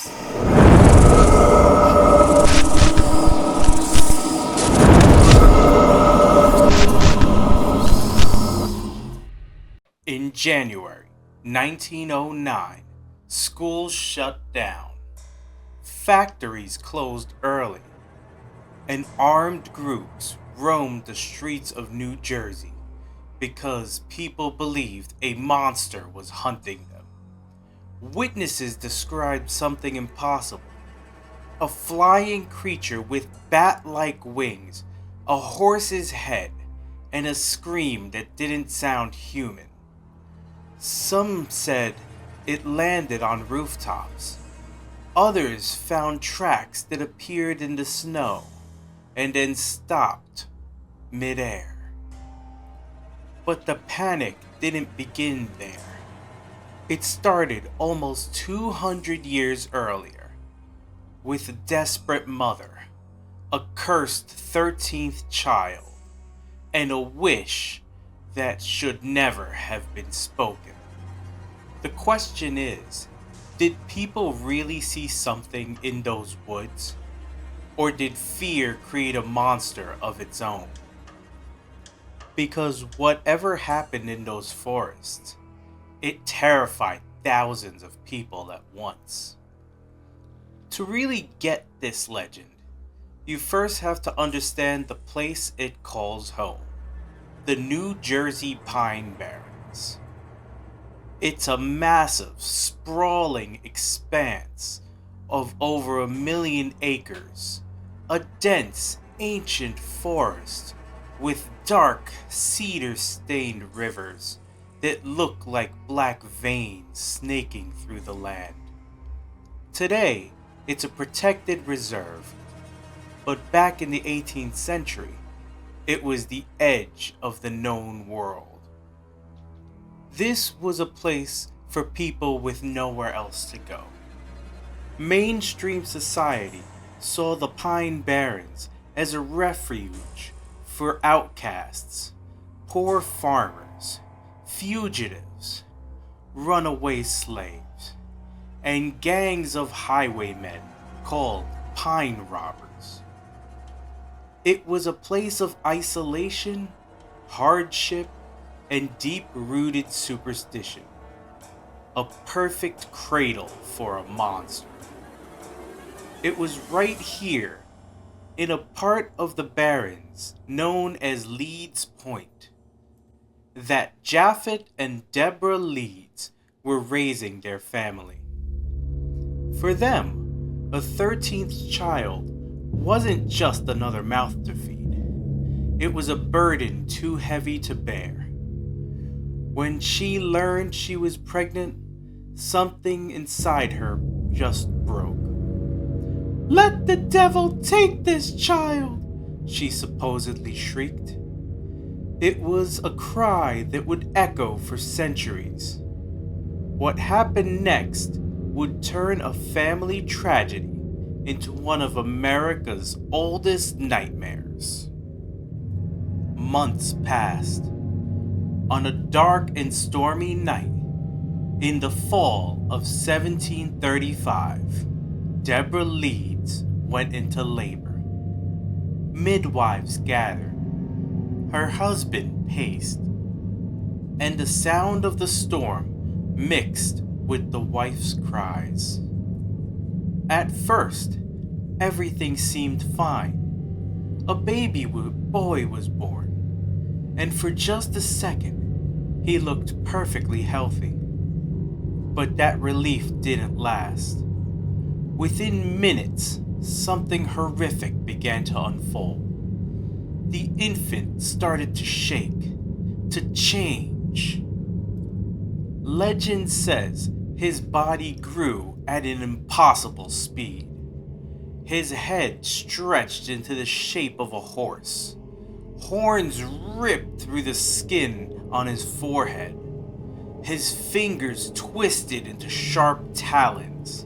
Sightings. In January 1909, schools shut down. Factories closed early, and armed groups roamed the streets of New Jersey because people believed a monster was hunting them. Witnesses described something impossible: a flying creature with bat-like wings, a horse's head, and a scream that didn't sound human. Some said it landed on rooftops. Others found tracks that appeared in the snow and then stopped midair. But the panic didn't begin there. It started almost 200 years earlier, with a desperate mother, a cursed 13th child, and a wish that should never have been spoken. The question is, did people really see something in those woods? Or did fear create a monster of its own? Because whatever happened in those forests, it terrified thousands of people at once. To really get this legend, you first have to understand the place it calls home: the New Jersey Pine Barrens. It's a massive, sprawling expanse of over 1 million acres, a dense, ancient forest with dark, cedar-stained rivers that look like black veins snaking through the land. Today, it's a protected reserve, but back in the 18th century, it was the edge of the known world. This was a place for people with nowhere else to go. Mainstream society saw the Pine Barrens as a refuge for outcasts, poor farmers, fugitives, runaway slaves, and gangs of highwaymen called pine robbers. It was a place of isolation, hardship, and deep-rooted superstition. A perfect cradle for a monster. It was right here, in a part of the Barrens known as Leeds Point, that Japhet and Deborah Leeds were raising their family. For them, a 13th child wasn't just another mouth to feed. It was a burden too heavy to bear. When she learned she was pregnant, something inside her just broke. "Let the devil take this child!" she supposedly shrieked. It was a cry that would echo for centuries. What happened next would turn a family tragedy into one of America's oldest nightmares. Months passed. On a dark and stormy night, in the fall of 1735, Deborah Leeds went into labor. Midwives gathered. Her husband paced, and the sound of the storm mixed with the wife's cries. At first, everything seemed fine. A baby boy was born, and for just a second, he looked perfectly healthy. But that relief didn't last. Within minutes, something horrific began to unfold. The infant started to shake, to change. Legend says his body grew at an impossible speed. His head stretched into the shape of a horse. Horns ripped through the skin on his forehead. His fingers twisted into sharp talons,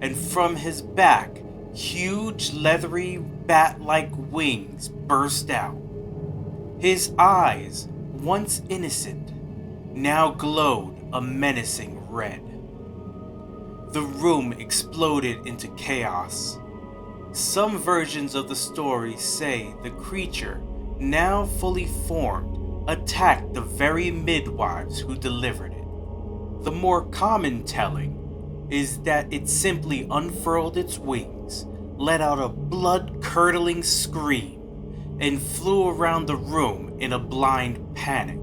and from his back, huge leathery bat-like wings burst out. His eyes, once innocent, now glowed a menacing red. the room exploded into chaos. Some versions of the story say the creature, now fully formed, attacked the very midwives who delivered it. The more common telling is that it simply unfurled its wings, let out a blood-curdling scream, and flew around the room in a blind panic.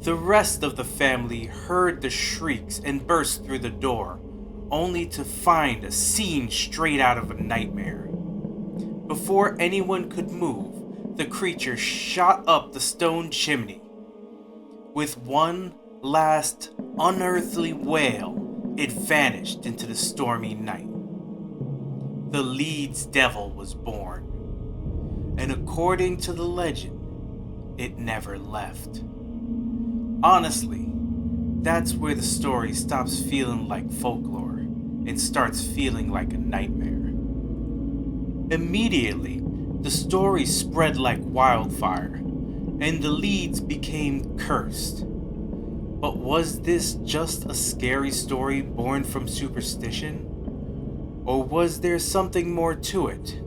The rest of the family heard the shrieks and burst through the door, only to find a scene straight out of a nightmare. Before anyone could move, the creature shot up the stone chimney. With one last unearthly wail, it vanished into the stormy night. The Leeds devil was born, and according to the legend, it never left. Honestly, that's where the story stops feeling like folklore and starts feeling like a nightmare. Immediately, the story spread like wildfire, and the Leeds became cursed. But was this just a scary story born from superstition? Or was there something more to it?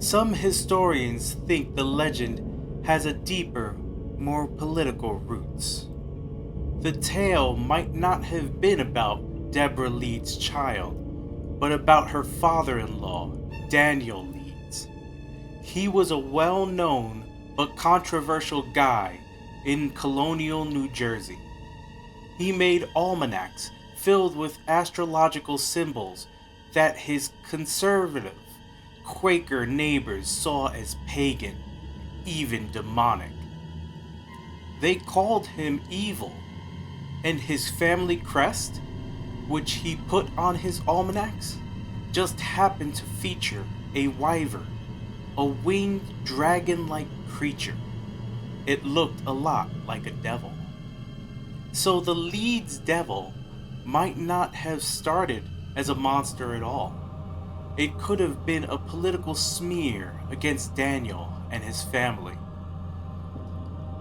Some historians think the legend has a deeper, more political roots. The tale might not have been about Deborah Leeds' child, but about her father-in-law, Daniel Leeds. He was a well-known but controversial guy in colonial New Jersey. He made almanacs filled with astrological symbols that his conservative Quaker neighbors saw as pagan, even demonic. They called him evil, and his family crest, which he put on his almanacs, just happened to feature a wyvern, a winged dragon-like creature. It looked a lot like a devil. So the Leeds devil might not have started as a monster at all. It could have been a political smear against Daniel and his family.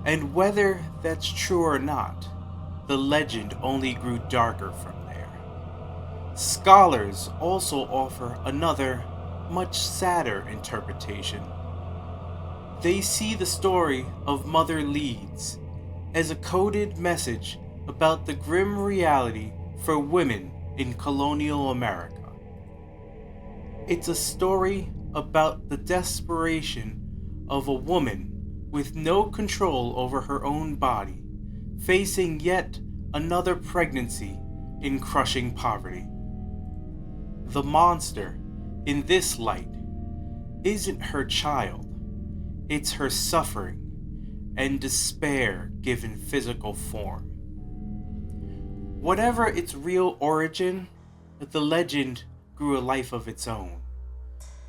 And whether that's true or not, the legend only grew darker from there. Scholars also offer another, much sadder interpretation. They see the story of Mother Leeds as a coded message about the grim reality for women in colonial America. It's a story about the desperation of a woman with no control over her own body, facing yet another pregnancy in crushing poverty. The monster, in this light, isn't her child, it's her suffering and despair given physical form. Whatever its real origin, the legend grew a life of its own.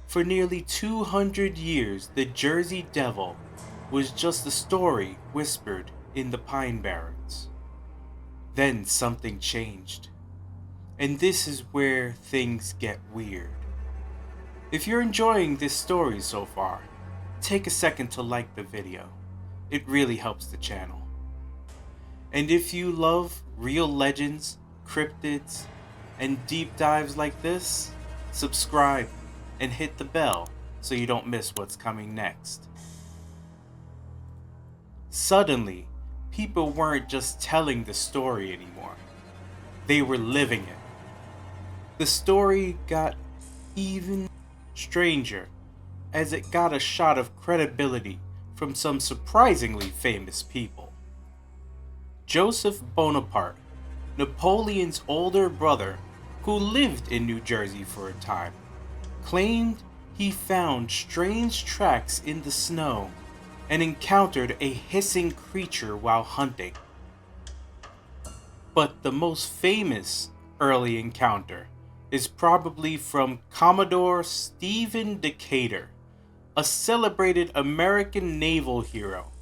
For nearly 200 years, the Jersey Devil was just a story whispered in the Pine Barrens. Then something changed. And this is where things get weird. If you're enjoying this story so far, take a second to like the video. It really helps the channel. And if you love real legends, cryptids, and deep dives like this, subscribe and hit the bell so you don't miss what's coming next. Suddenly, people weren't just telling the story anymore. They were living it. The story got even stranger as it got a shot of credibility from some surprisingly famous people. Joseph Bonaparte, Napoleon's older brother, who lived in New Jersey for a time, claimed he found strange tracks in the snow and encountered a hissing creature while hunting. But the most famous early encounter is probably from Commodore Stephen Decatur, a celebrated American naval hero.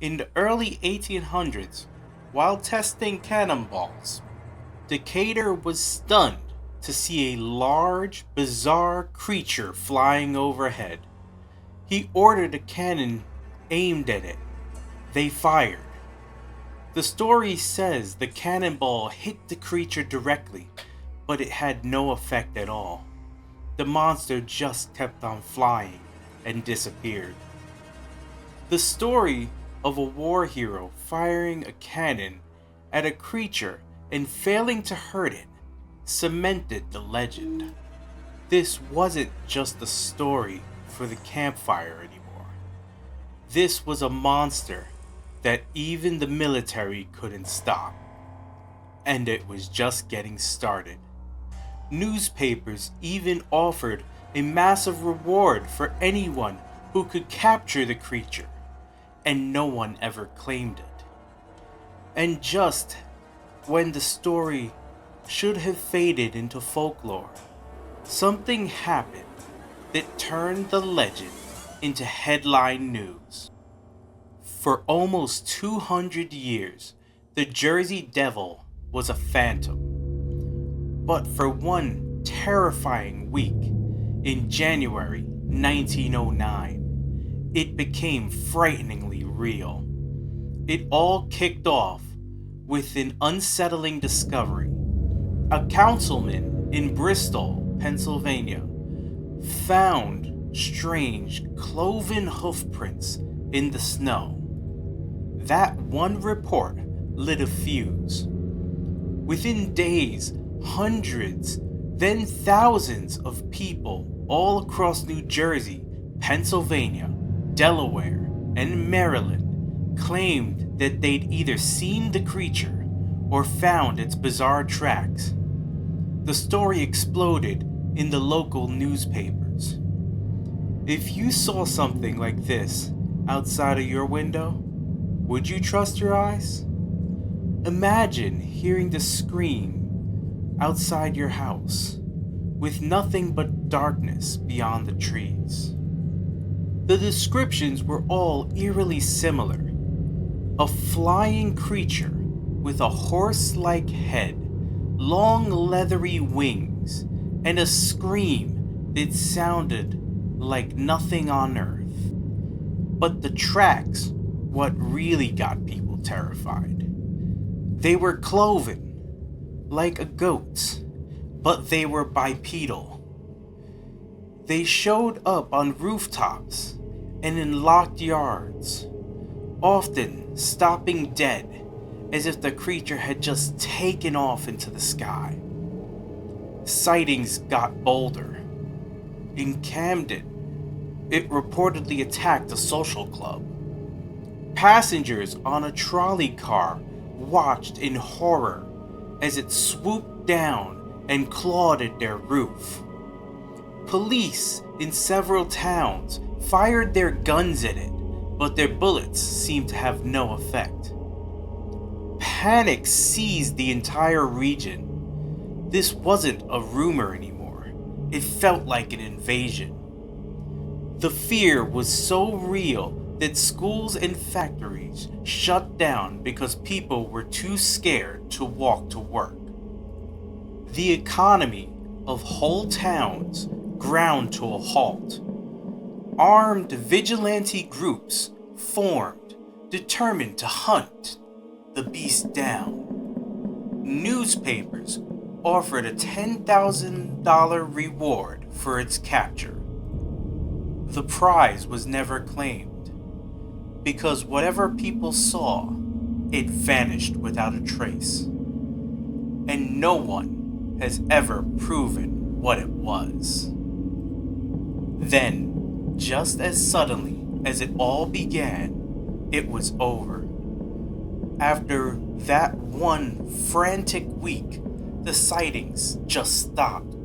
In the early 1800s, while testing cannonballs, Decatur was stunned to see a large, bizarre creature flying overhead. He ordered a cannon aimed at it. They fired. The story says the cannonball hit the creature directly, but it had no effect at all. The monster just kept on flying and disappeared. The story of a war hero firing a cannon at a creature and failing to hurt it cemented the legend. This wasn't just a story for the campfire anymore. This was a monster that even the military couldn't stop. And it was just getting started. Newspapers even offered a massive reward for anyone who could capture the creature, and no one ever claimed it. And just when the story should have faded into folklore, something happened that turned the legend into headline news. For almost 200 years, the Jersey Devil was a phantom. But for one terrifying week, in January 1909, it became frighteningly real. It all kicked off with an unsettling discovery. A councilman in Bristol, Pennsylvania, found strange cloven hoofprints in the snow. That one report lit a fuse. Within days, hundreds, then thousands of people all across New Jersey, Pennsylvania, Delaware, and Maryland claimed that they'd either seen the creature or found its bizarre tracks. The story exploded in the local newspapers. If you saw something like this outside of your window, would you trust your eyes? Imagine hearing the scream outside your house, with nothing but darkness beyond the trees. The descriptions were all eerily similar. A flying creature with a horse-like head, long leathery wings, and a scream that sounded like nothing on earth. But the tracks, what really got people terrified. They were cloven, like a goat's, but they were bipedal. They showed up on rooftops and in locked yards, often stopping dead as if the creature had just taken off into the sky. Sightings got bolder. In Camden, it reportedly attacked a social club. Passengers on a trolley car watched in horror as it swooped down and clawed at their roof. Police in several towns fired their guns at it, but their bullets seemed to have no effect. Panic seized the entire region. This wasn't a rumor anymore. It felt like an invasion. The fear was so real that schools and factories shut down because people were too scared to walk to work. The economy of whole towns ground to a halt. Armed vigilante groups formed, determined to hunt the beast down. Newspapers offered a $10,000 reward for its capture. The prize was never claimed, because whatever people saw, it vanished without a trace. And no one has ever proven what it was. Then, just as suddenly as it all began, it was over. After that one frantic week, the sightings just stopped.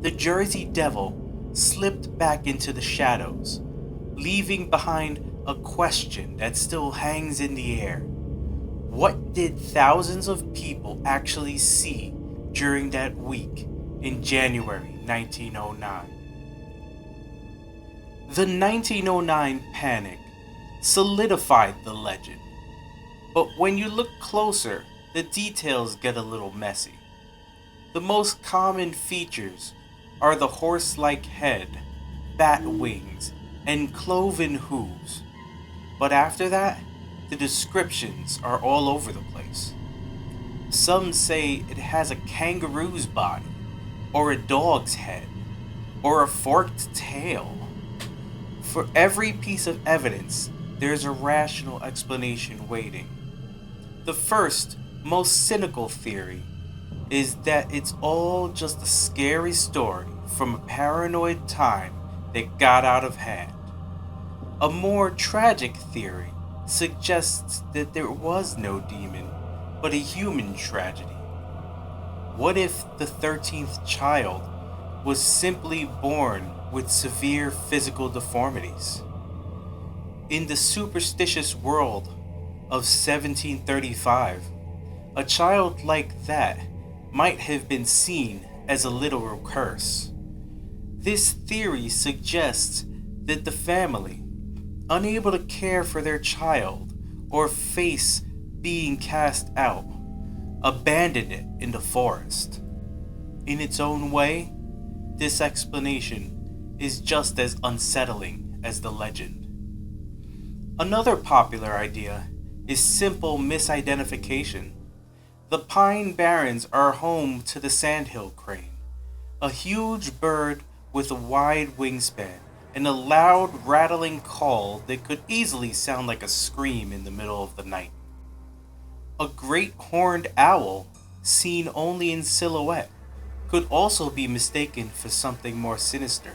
The Jersey Devil slipped back into the shadows, leaving behind a question that still hangs in the air. What did thousands of people actually see during that week in January 1909? The 1909 panic solidified the legend, but when you look closer, the details get a little messy. The most common features are the horse-like head, bat wings, and cloven hooves. But after that, the descriptions are all over the place. Some say it has a kangaroo's body, or a dog's head, or a forked tail. For every piece of evidence, there's a rational explanation waiting. The first, most cynical theory is that it's all just a scary story from a paranoid time that got out of hand. A more tragic theory suggests that there was no demon, but a human tragedy. What if the 13th child was simply born with severe physical deformities? In the superstitious world of 1735, a child like that might have been seen as a literal curse. This theory suggests that the family, unable to care for their child or face being cast out, abandoned it in the forest. In its own way, this explanation is just as unsettling as the legend. Another popular idea is simple misidentification. The Pine Barrens are home to the sandhill crane, a huge bird with a wide wingspan and a loud rattling call that could easily sound like a scream in the middle of the night. A great horned owl, seen only in silhouette, could also be mistaken for something more sinister.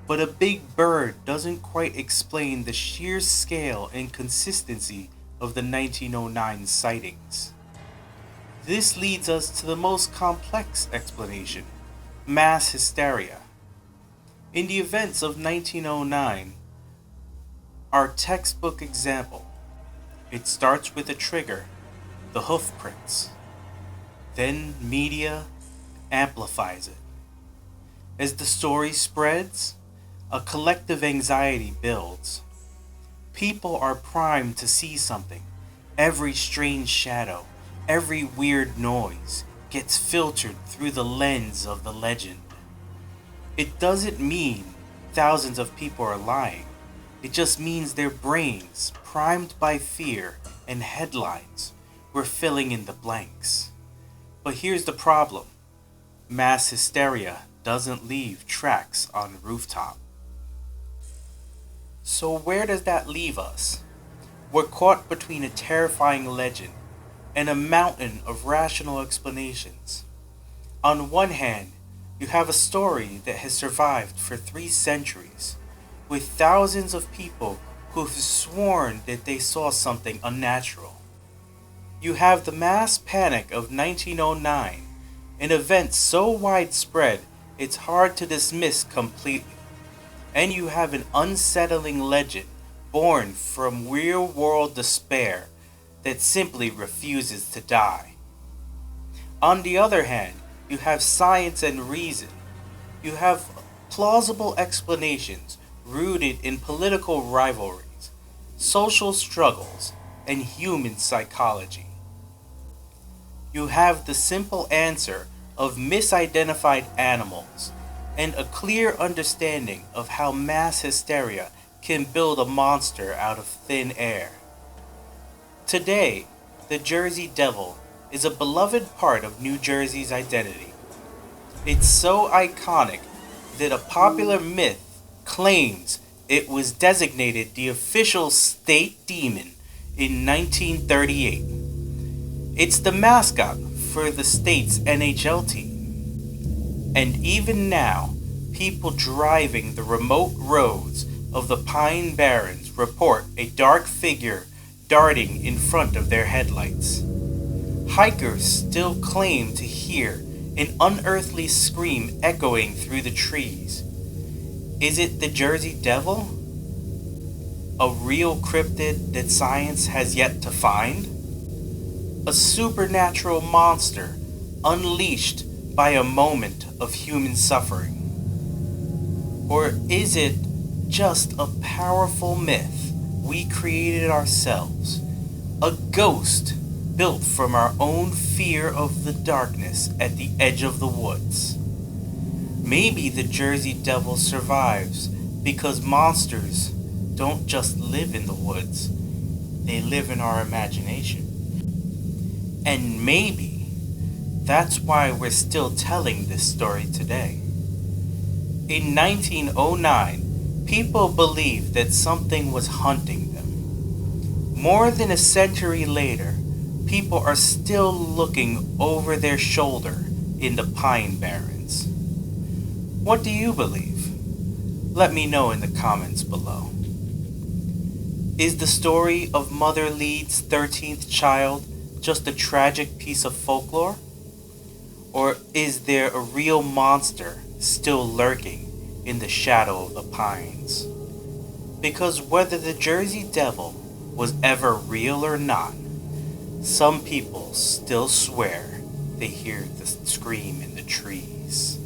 But a big bird doesn't quite explain the sheer scale and consistency of the 1909 sightings. This leads us to the most complex explanation: mass hysteria. In the events of 1909, our textbook example, it starts with a trigger, the hoof prints. Then media amplifies it. As the story spreads, a collective anxiety builds. People are primed to see something. Every strange shadow, every weird noise gets filtered through the lens of the legend. It doesn't mean thousands of people are lying. It just means their brains, primed by fear and headlines, were filling in the blanks. But here's the problem. Mass hysteria doesn't leave tracks on rooftop. So where does that leave us? We're caught between a terrifying legend and a mountain of rational explanations. On one hand, you have a story that has survived for 3 centuries, with thousands of people who have sworn that they saw something unnatural. You have the mass panic of 1909, an event so widespread it's hard to dismiss completely. And you have an unsettling legend born from real-world despair that simply refuses to die. On the other hand, you have science and reason. You have plausible explanations rooted in political rivalries, social struggles, and human psychology. You have the simple answer of misidentified animals and a clear understanding of how mass hysteria can build a monster out of thin air. Today, the Jersey Devil is a beloved part of New Jersey's identity. It's so iconic that a popular myth claims it was designated the official state demon in 1938. It's the mascot for the state's NHL team. And even now, people driving the remote roads of the Pine Barrens report a dark figure darting in front of their headlights. Hikers still claim to hear an unearthly scream echoing through the trees. Is it the Jersey Devil? A real cryptid that science has yet to find? A supernatural monster unleashed by a moment of human suffering? Or is it just a powerful myth we created ourselves? A ghost built from our own fear of the darkness at the edge of the woods? Maybe the Jersey Devil survives because monsters don't just live in the woods, they live in our imagination. And maybe that's why we're still telling this story today. In 1909, people believed that something was hunting them. More than a century later, people are still looking over their shoulder in the Pine Barrens. What do you believe? Let me know in the comments below. Is the story of Mother Leeds' 13th child just a tragic piece of folklore? Or is there a real monster still lurking in the shadow of the pines? Because whether the Jersey Devil was ever real or not, some people still swear they hear the scream in the trees.